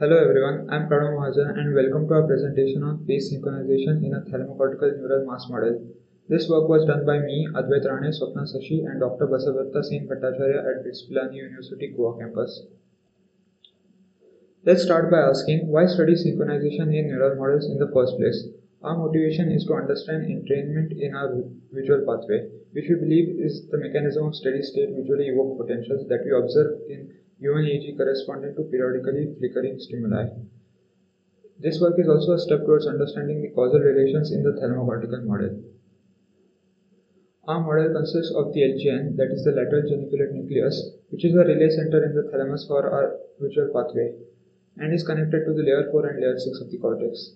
Hello everyone, I am Pranav Mahajan and welcome to our presentation on phase synchronization in a thalamocortical neural mass model. This work was done by me, Advait Rane, Swapna Sashi and Dr. Basavatta Sen Bhattacharya at BITS Pilani University, Goa campus. Let's start by asking why study synchronization in neural models in the first place. Our motivation is to understand entrainment in our visual pathway, which we believe is the mechanism of steady-state visually evoked potentials that we observe in human EEG corresponding to periodically flickering stimuli. This work is also a step towards understanding the causal relations in the thalamocortical model. Our model consists of the LGN, that is the lateral geniculate nucleus, which is a relay center in the thalamus for our visual pathway, and is connected to the layer 4 and layer 6 of the cortex.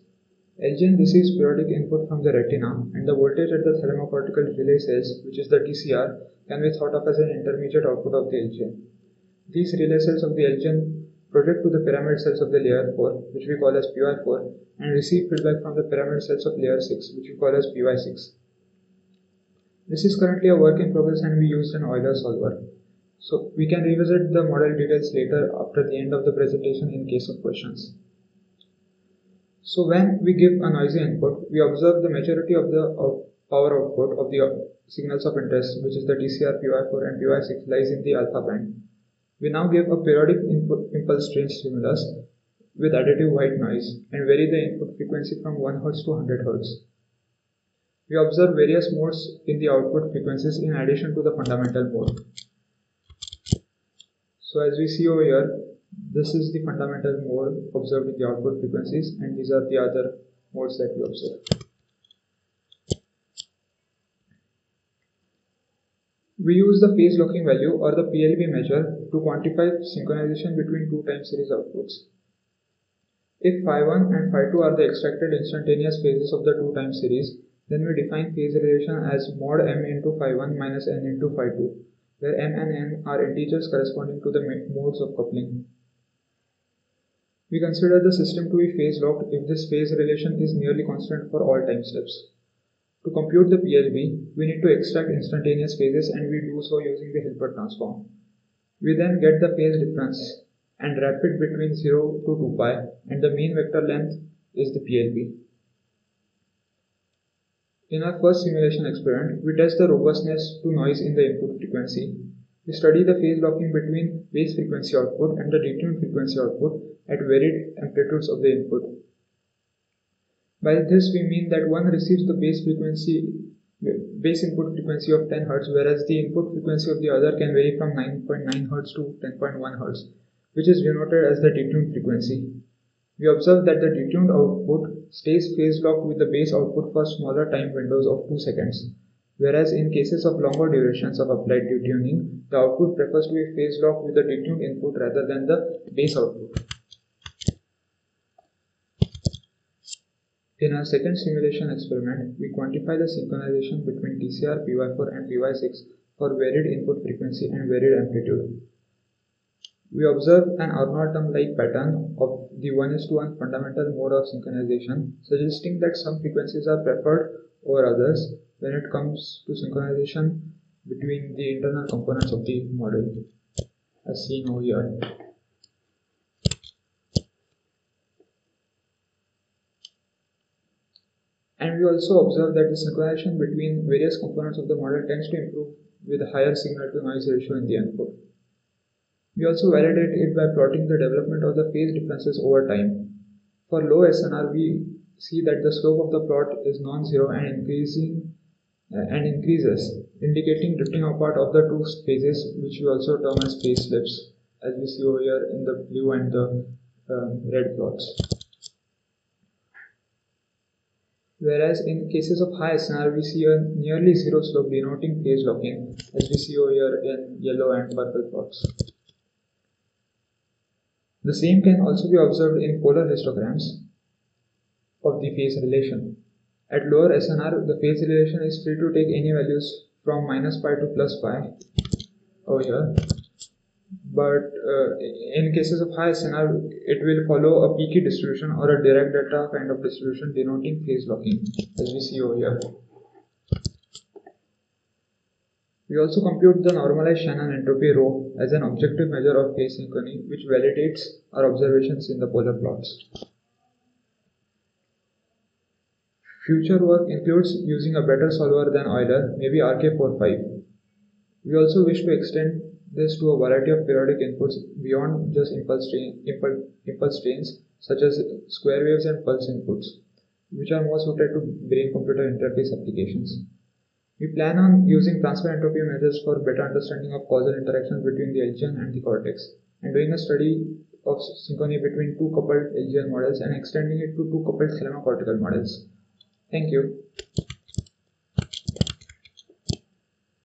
LGN receives periodic input from the retina, and the voltage at the thalamocortical relay cells, which is the TCR, can be thought of as an intermediate output of the LGN. These relay cells of the LGN project to the pyramid cells of the layer 4, which we call as PY4, and receive feedback from the pyramid cells of layer 6, which we call as PY6. This is currently a work in progress and we used an Euler solver. So we can revisit the model details later after the end of the presentation in case of questions. So when we give a noisy input, we observe the majority of the power output of the signals of interest, which is the TCR, PY4 and PY6 lies in the alpha band. We now give a periodic impulse train stimulus with additive white noise and vary the input frequency from 1 Hz to 100 Hz. We observe various modes in the output frequencies in addition to the fundamental mode. So as we see over here, this is the fundamental mode observed in the output frequencies, and these are the other modes that we observe. We use the phase locking value or the PLV measure to quantify synchronization between two time series outputs. If phi1 and phi2 are the extracted instantaneous phases of the two time series, then we define phase relation as mod m into phi1 minus n into phi2, where m and n are integers corresponding to the modes of coupling. We consider the system to be phase locked if this phase relation is nearly constant for all time steps. To compute the PLV, we need to extract instantaneous phases, and we do so using the Hilbert transform. We then get the phase difference and wrap it between 0 to 2 pi, and the mean vector length is the PLV. In our first simulation experiment, we test the robustness to noise in the input frequency. We study the phase locking between base frequency output and the detuned frequency output at varied amplitudes of the input. By this we mean that one receives the base input frequency of 10 Hz, whereas the input frequency of the other can vary from 9.9 Hz to 10.1 Hz, which is denoted as the detuned frequency. We observe that the detuned output stays phase locked with the base output for smaller time windows of 2 seconds, whereas in cases of longer durations of applied detuning, the output prefers to be phase locked with the detuned input rather than the base output. In our second simulation experiment, we quantify the synchronization between TCR, PY4 and PY6 for varied input frequency and varied amplitude. We observe an Arnold-like pattern of the 1:1 fundamental mode of synchronization, suggesting that some frequencies are preferred over others when it comes to synchronization between the internal components of the model, as seen over here. And we also observe that the synchronization between various components of the model tends to improve with a higher signal to noise ratio in the input. We also validate it by plotting the development of the phase differences over time. For low SNR, we see that the slope of the plot is non-zero and increases, indicating drifting apart of the two phases, which we also term as phase slips, as we see over here in the blue and the red plots. Whereas in cases of high SNR, we see a nearly zero slope denoting phase locking, as we see over here in yellow and purple plots. The same can also be observed in polar histograms of the phase relation. At lower SNR, the phase relation is free to take any values from minus pi to plus pi over here. But in cases of high SNR, it will follow a peaky distribution or a Dirac delta kind of distribution denoting phase locking, as we see over here. We also compute the normalized Shannon entropy rho as an objective measure of phase synchrony which validates our observations in the polar plots. Future work includes using a better solver than Euler, maybe RK45. We also wish to extend this to a variety of periodic inputs beyond just impulse trains such as square waves and pulse inputs, which are more suited to brain-computer interface applications. We plan on using transfer entropy measures for better understanding of causal interactions between the LGN and the cortex, and doing a study of synchrony between two coupled LGN models and extending it to two coupled thalamocortical models. Thank you.